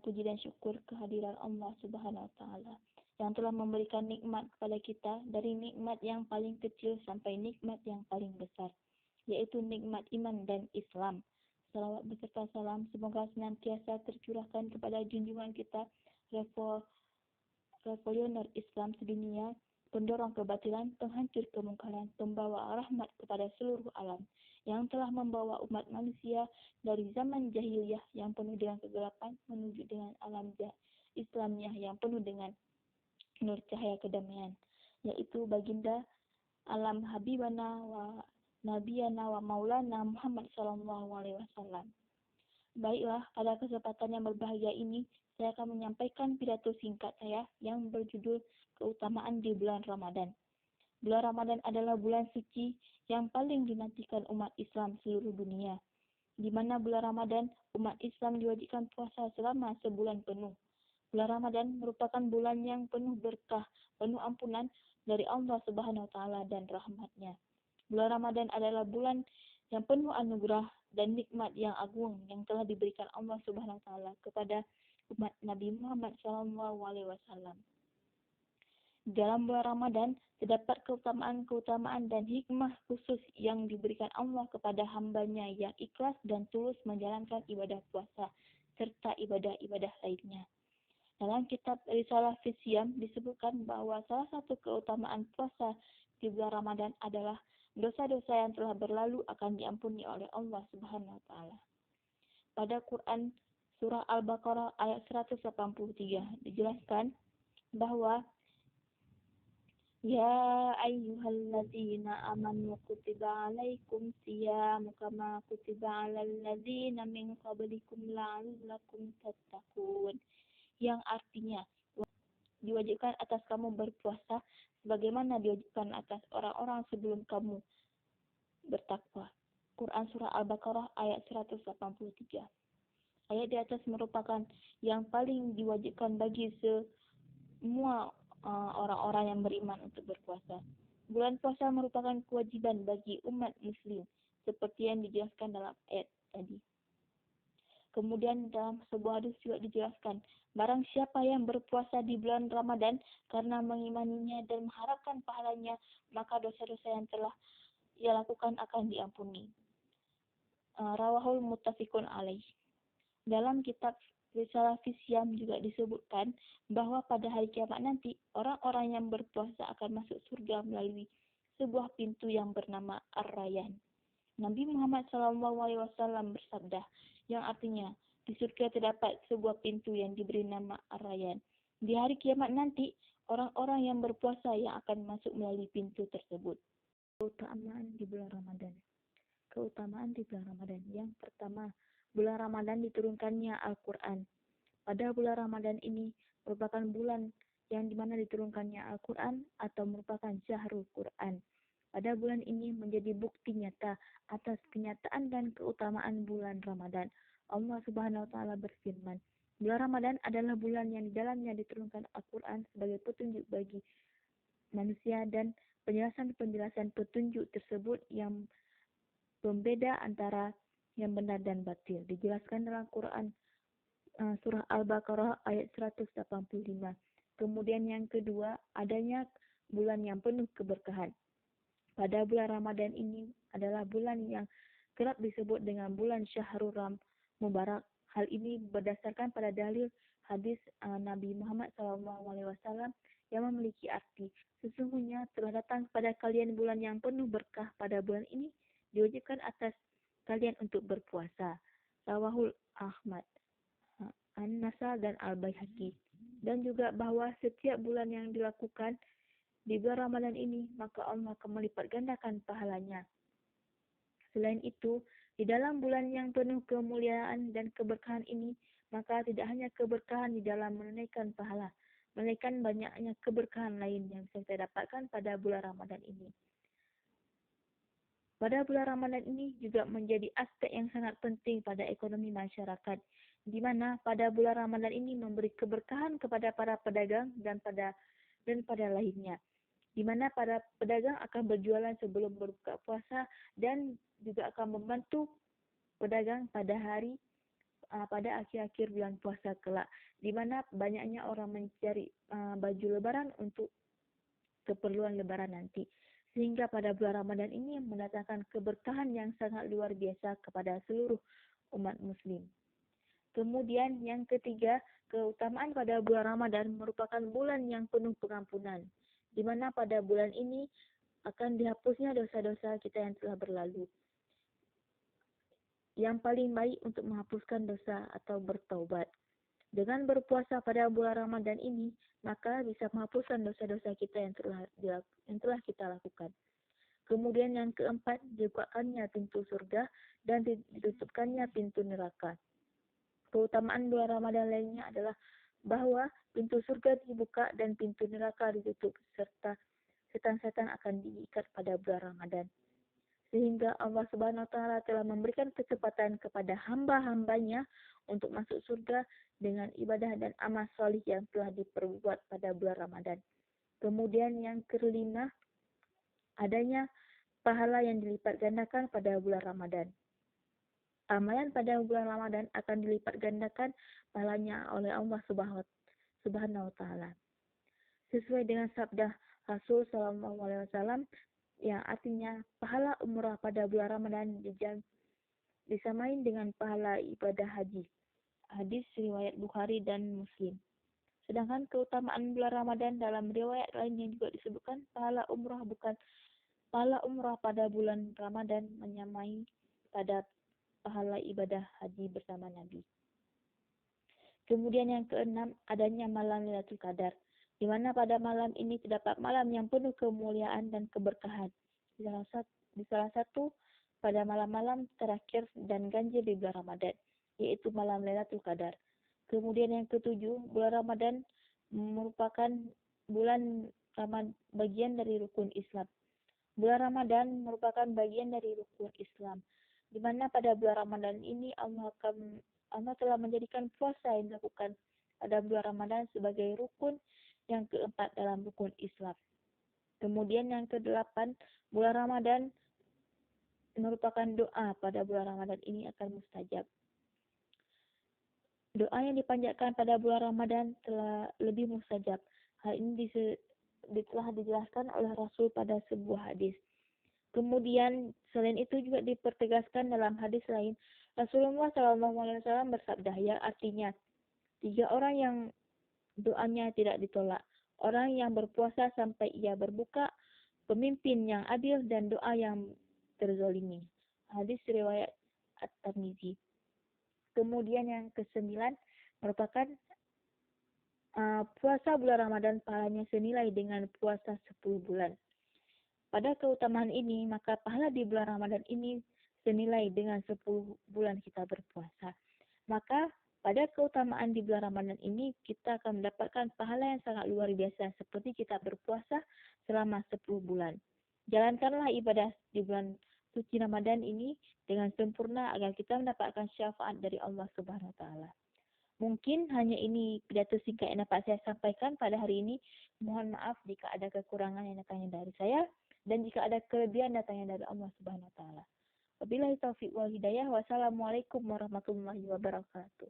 Puji dan syukur kehadiran Allah Subhanahu wa Ta'ala yang telah memberikan nikmat kepada kita, dari nikmat yang paling kecil sampai nikmat yang paling besar, yaitu nikmat iman dan Islam. Salawat beserta salam semoga senantiasa tercurahkan kepada junjungan kita, revolusioner Islam sedunia, pendorong kebatilan, penghancur kemungkaran, pembawa rahmat kepada seluruh alam, yang telah membawa umat manusia dari zaman jahiliyah yang penuh dengan kegelapan menuju dengan alam Islamiyah yang penuh dengan nur cahaya kedamaian, yaitu baginda alam Habibana wa Nabiyana wa Maulana Muhammad Sallallahu Alaihi Wasallam. Baiklah, pada kesempatan yang berbahagia ini, saya akan menyampaikan pidato singkat saya yang berjudul Keutamaan di Bulan Ramadan. Bulan Ramadan adalah bulan suci yang paling dinantikan umat Islam seluruh dunia, di mana bulan Ramadan umat Islam diwajibkan puasa selama sebulan penuh. Bulan Ramadan merupakan bulan yang penuh berkah, penuh ampunan dari Allah Subhanahu wa Ta'ala dan rahmatnya. Bulan Ramadan adalah bulan yang penuh anugerah dan nikmat yang agung yang telah diberikan Allah Subhanahu wa Ta'ala kepada umat Nabi Muhammad SAW. Dalam bulan Ramadan terdapat keutamaan dan hikmah khusus yang diberikan Allah kepada hambanya yang ikhlas dan tulus menjalankan ibadah puasa serta ibadah-ibadah lainnya. Dalam kitab Risalah fi Shiyam disebutkan bahwa salah satu keutamaan puasa di bulan Ramadan adalah dosa-dosa yang telah berlalu akan diampuni oleh Allah Subhanahu wa Ta'ala. Pada Quran surah Al-Baqarah ayat 183 dijelaskan bahwa Ya ayyuhalladzina amanu kutiba alaikum siyamu kama kutiba alal ladzina min qablikum la'allakum tattaqun, yang artinya diwajibkan atas kamu berpuasa sebagaimana diwajibkan atas orang-orang sebelum kamu bertakwa. Quran surah Al-Baqarah ayat 183. Ayat di atas merupakan yang paling diwajibkan bagi semua orang-orang yang beriman untuk berpuasa. Bulan puasa merupakan kewajiban bagi umat muslim seperti yang dijelaskan dalam ayat tadi. Kemudian dalam sebuah hadis juga dijelaskan, barang siapa yang berpuasa di bulan Ramadan karena mengimaninya dan mengharapkan pahalanya, maka dosa-dosa yang telah ia lakukan akan diampuni. Rawahul muttafiqun alaih. Dalam kitab Risalah fi Shiyam juga disebutkan bahwa pada hari kiamat nanti, orang-orang yang berpuasa akan masuk surga melalui sebuah pintu yang bernama Ar-Rayyan. Nabi Muhammad SAW bersabda, yang artinya, di surga terdapat sebuah pintu yang diberi nama Ar-Rayyan. Di hari kiamat nanti, orang-orang yang berpuasa yang akan masuk melalui pintu tersebut. Keutamaan di bulan Ramadan. Keutamaan di bulan Ramadan. Yang pertama, bulan Ramadan diturunkannya Al-Quran. Pada bulan Ramadan ini merupakan bulan yang dimana diturunkannya Al-Quran atau merupakan Syahrul Quran. Pada bulan ini menjadi bukti nyata atas kenyataan dan keutamaan bulan Ramadan. Allah Subhanahu wa Ta'ala berfirman, bulan Ramadan adalah bulan yang di dalamnya diturunkan Al-Quran sebagai petunjuk bagi manusia, dan penjelasan-penjelasan petunjuk tersebut yang pembeda antara yang benar dan batil dijelaskan dalam Quran surah Al-Baqarah ayat 185. Kemudian yang kedua, adanya bulan yang penuh keberkahan. Pada bulan Ramadan ini adalah bulan yang kerap disebut dengan bulan Syahrul Mubarak. Hal ini berdasarkan pada dalil hadis Nabi Muhammad SAW yang memiliki arti, sesungguhnya telah datang kepada kalian bulan yang penuh berkah. Pada bulan ini diwajibkan atas kalian untuk berpuasa. Rawahul Ahmad, An-Nasai dan Al-Baihaqi. Dan juga bahwa setiap bulan yang dilakukan di bulan Ramadan ini, maka Allah akan melipat gandakan pahalanya. Selain itu, di dalam bulan yang penuh kemuliaan dan keberkahan ini, maka tidak hanya keberkahan di dalam menunaikan pahala, melainkan banyaknya keberkahan lain yang bisa kita dapatkan pada bulan Ramadan ini. Pada bulan Ramadan ini juga menjadi aspek yang sangat penting pada ekonomi masyarakat, di mana pada bulan Ramadan ini memberi keberkahan kepada para pedagang dan pada lainnya, di mana para pedagang akan berjualan sebelum berbuka puasa dan juga akan membantu pedagang pada pada akhir-akhir bulan puasa kelak, di mana banyaknya orang mencari baju lebaran untuk keperluan lebaran nanti. Sehingga pada bulan Ramadan ini mendatangkan keberkahan yang sangat luar biasa kepada seluruh umat muslim. Kemudian yang ketiga, keutamaan pada bulan Ramadan merupakan bulan yang penuh pengampunan, di mana pada bulan ini akan dihapusnya dosa-dosa kita yang telah berlalu. Yang paling baik untuk menghapuskan dosa atau bertaubat. Dengan berpuasa pada bulan Ramadan ini, maka bisa menghapuskan dosa-dosa kita yang telah kita lakukan. Kemudian yang keempat, dibukakannya pintu surga dan ditutupkannya pintu neraka. Keutamaan bulan Ramadan lainnya adalah bahwa pintu surga dibuka dan pintu neraka ditutup, serta setan-setan akan diikat pada bulan Ramadan. Sehingga Allah Subhanahu wa Ta'ala telah memberikan kecepatan kepada hamba-hambanya untuk masuk surga dengan ibadah dan amal solih yang telah diperbuat pada bulan Ramadan. Kemudian yang kelima, adanya pahala yang dilipat gandakan pada bulan Ramadan. Amalan pada bulan Ramadan akan dilipat gandakan pahalanya oleh Allah Subhanahu wa Ta'ala. Sesuai dengan sabda Rasul Shallallahu Alaihi Wasallam yang artinya pahala umrah pada bulan Ramadan disamain dengan pahala ibadah haji. Hadis riwayat Bukhari dan Muslim. Sedangkan keutamaan bulan Ramadan dalam riwayat lainnya juga disebutkan pahala umrah pada bulan Ramadan menyamai pada pahala ibadah haji bersama Nabi. Kemudian yang keenam, adanya malam Lailatul Qadar, di mana pada malam ini terdapat malam yang penuh kemuliaan dan keberkahan. Di salah satu pada malam-malam terakhir dan ganjil di bulan Ramadan, yaitu malam Lailatul Qadar. Kemudian yang ketujuh, bulan Ramadan merupakan bagian dari rukun Islam. Bulan Ramadan merupakan bagian dari rukun Islam, di mana pada bulan Ramadan ini Allah telah menjadikan puasa yang dilakukan pada bulan Ramadan sebagai rukun yang keempat dalam rukun Islam. Kemudian yang kedelapan, bulan Ramadan merupakan doa pada bulan Ramadan ini akan mustajab. Doa yang dipanjatkan pada bulan Ramadan telah lebih mustajab. Hal ini telah dijelaskan oleh Rasul pada sebuah hadis. Kemudian selain itu juga dipertegaskan dalam hadis lain, Rasulullah SAW bersabda yang artinya 3 orang yang doanya tidak ditolak, orang yang berpuasa sampai ia berbuka, pemimpin yang adil, dan doa yang terzolimi. Hadis riwayat At-Tirmizi. Kemudian yang kesembilan merupakan puasa bulan Ramadan pahalanya senilai dengan puasa 10 bulan. Pada keutamaan ini, maka pahala di bulan Ramadan ini senilai dengan 10 bulan kita berpuasa. Maka pada keutamaan di bulan Ramadan ini, kita akan mendapatkan pahala yang sangat luar biasa, seperti kita berpuasa selama 10 bulan. Jalankanlah ibadah di bulan suci Ramadan ini dengan sempurna agar kita mendapatkan syafaat dari Allah Subhanahu wa Ta'ala. Mungkin hanya ini pidato singkat yang dapat saya sampaikan pada hari ini. Mohon maaf jika ada kekurangan yang datangnya dari saya, dan jika ada kelebihan datangnya dari Allah Subhanahu wa Ta'ala. Wabillahi taufiq wal hidayah. Wassalamualaikum warahmatullahi wabarakatuh.